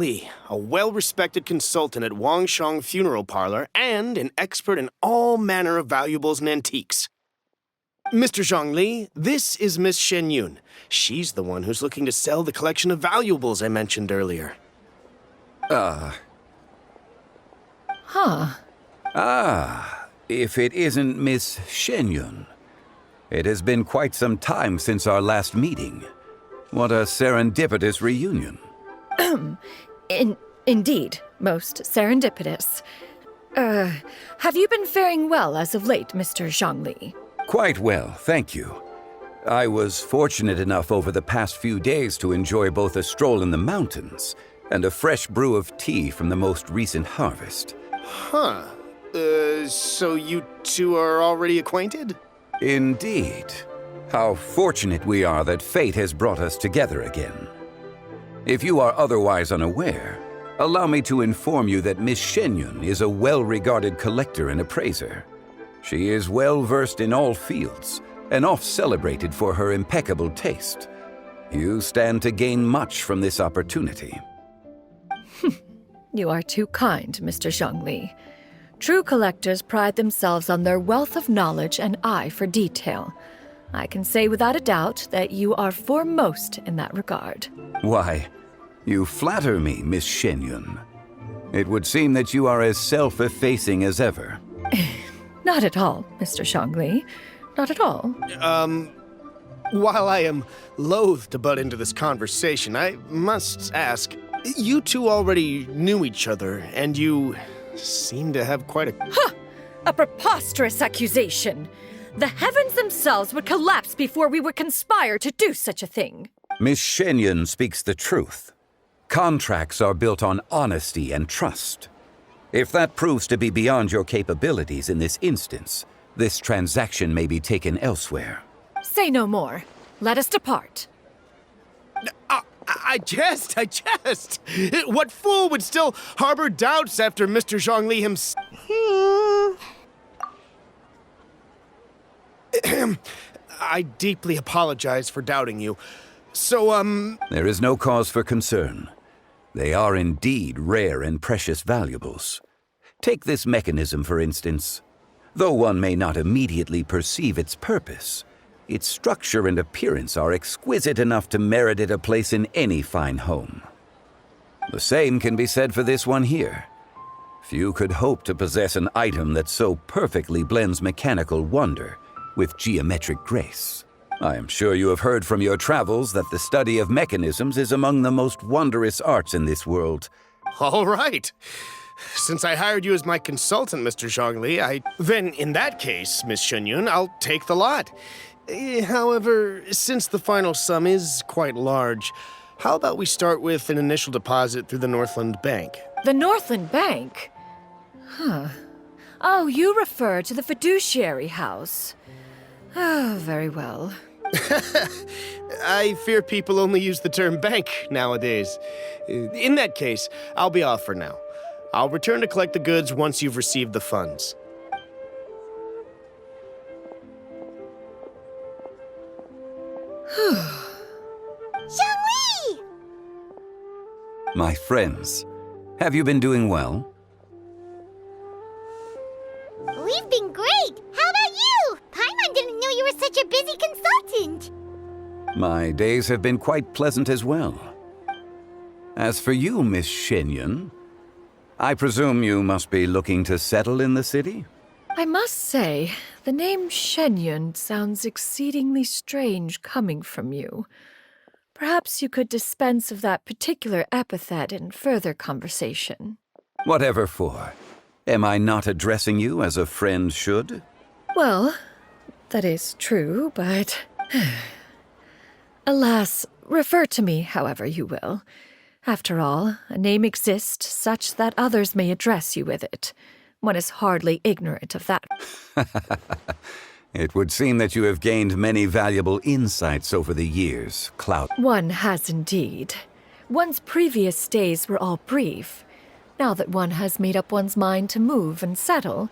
Lee, a well-respected consultant at Wangshang Funeral Parlor and an expert in all manner of valuables and antiques. Mr. Zhang Li, this is Miss Shen Yun. She's the one who's looking to sell the collection of valuables I mentioned earlier. If it isn't Miss Shen Yun. It has been quite some time since our last meeting. What a serendipitous reunion. Indeed, most serendipitous. Have you been faring well as of late, Mr. Zhang Li? Quite well, thank you. I was fortunate enough over the past few days to enjoy both a stroll in the mountains and a fresh brew of tea from the most recent harvest. Huh. So you two are already acquainted? Indeed. How fortunate we are that fate has brought us together again. If you are otherwise unaware, allow me to inform you that Miss Shen Yun is a well-regarded collector and appraiser. She is well-versed in all fields and oft-celebrated for her impeccable taste. You stand to gain much from this opportunity. You are too kind, Mr. Zhang Li. True collectors pride themselves on their wealth of knowledge and eye for detail. I can say without a doubt that you are foremost in that regard. Why, you flatter me, Miss Shen Yun. It would seem that you are as self-effacing as ever. Not at all, Mr. Zhang Li. Not at all. While I am loath to butt into this conversation, I must ask, you two already knew each other, and you seem to have quite a... Ha! A preposterous accusation! The heavens themselves would collapse before we would conspire to do such a thing. Miss Shen Yun speaks the truth. Contracts are built on honesty and trust. If that proves to be beyond your capabilities in this instance, this transaction may be taken elsewhere. Say no more. Let us depart. I jest. What fool would still harbor doubts after Mr. Zhang Li himself? I deeply apologize for doubting you. So, There is no cause for concern. They are indeed rare and precious valuables. Take this mechanism, for instance. Though one may not immediately perceive its purpose, its structure and appearance are exquisite enough to merit it a place in any fine home. The same can be said for this one here. Few could hope to possess an item that so perfectly blends mechanical wonder with geometric grace. I am sure you have heard from your travels that the study of mechanisms is among the most wondrous arts in this world. all right. Since I hired you as my consultant, Mr. Zhang Li, then in that case, Miss Shen Yun, I'll take the lot. However, since the final sum is quite large, how about we start with an initial deposit through the Northland Bank? The Northland Bank? Huh. Oh, you refer to the fiduciary house. Oh, very well. I fear people only use the term bank nowadays. In that case, I'll be off for now. I'll return to collect the goods once you've received the funds. Zhang Li! My friends, have you been doing well? We've been great! How about you? Paimon didn't know you were such a busy consultant! My days have been quite pleasant as well. As for you, Miss Shen Yun, I presume you must be looking to settle in the city? I must say, the name Shen Yun sounds exceedingly strange coming from you. Perhaps you could dispense of that particular epithet in further conversation. Whatever for. Am I not addressing you as a friend should? Well, that is true, but... Alas, refer to me however you will. After all, a name exists such that others may address you with it. One is hardly ignorant of that. It would seem that you have gained many valuable insights over the years, Cloud. One has indeed. One's previous days were all brief. Now that one has made up one's mind to move and settle,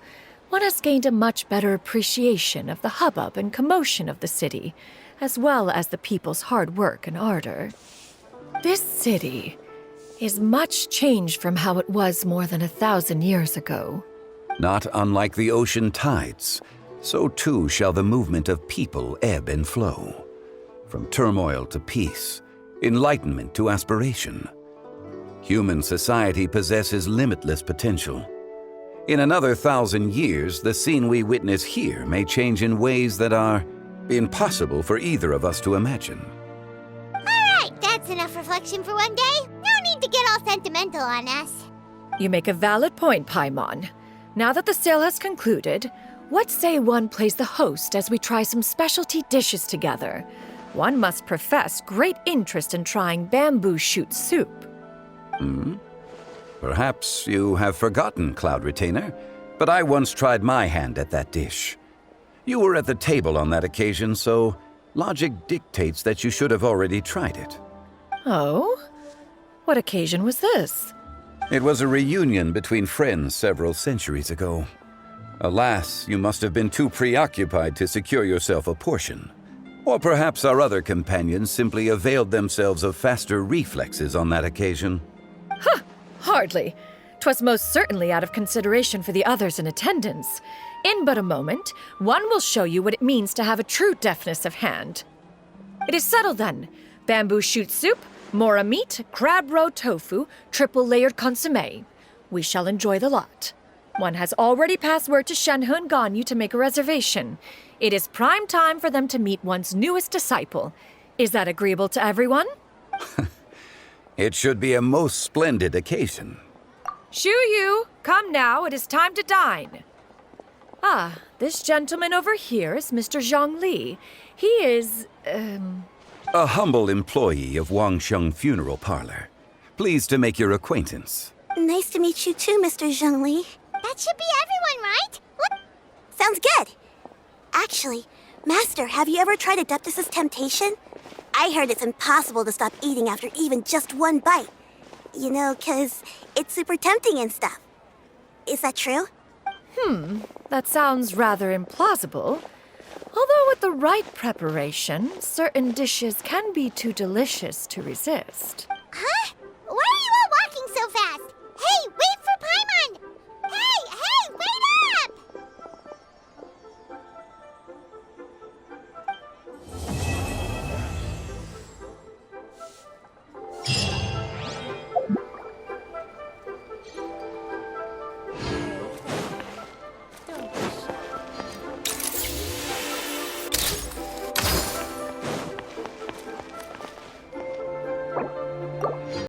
one has gained a much better appreciation of the hubbub and commotion of the city, as well as the people's hard work and ardor. This city, is much changed from how it was more than 1,000 years ago. Not unlike the ocean tides, so too shall the movement of people ebb and flow. From turmoil to peace, enlightenment to aspiration. Human society possesses limitless potential. In another 1,000 years, the scene we witness here may change in ways that are impossible for either of us to imagine. Alright, that's enough reflection for one day. No need to get all sentimental on us. You make a valid point, Paimon. Now that the sale has concluded, what say one plays the host as we try some specialty dishes together? One must profess great interest in trying bamboo shoot soup. Perhaps you have forgotten, Cloud Retainer, but I once tried my hand at that dish. You were at the table on that occasion, so logic dictates that you should have already tried it. Oh? What occasion was this? It was a reunion between friends several centuries ago. Alas, you must have been too preoccupied to secure yourself a portion. Or perhaps our other companions simply availed themselves of faster reflexes on that occasion. Hardly. 'Twas most certainly out of consideration for the others in attendance. In but a moment, one will show you what it means to have a true deftness of hand. It is settled then. Bamboo shoot soup, mora meat, crab roe tofu, triple-layered consommé. We shall enjoy the lot. One has already passed word to Shenhe and Ganyu to make a reservation. It is prime time for them to meet one's newest disciple. Is that agreeable to everyone? It should be a most splendid occasion. Shu Yu, come now, it is time to dine. Ah, this gentleman over here is Mr. Zhongli. He is, A humble employee of Wangsheng Funeral Parlor. Pleased to make your acquaintance. Nice to meet you too, Mr. Zhongli. That should be everyone, right? What? Sounds good. Actually, Master, have you ever tried Adeptus' temptation? I heard it's impossible to stop eating after even just one bite. You know, 'cause it's super tempting and stuff. Is that true? that sounds rather implausible. Although with the right preparation, certain dishes can be too delicious to resist.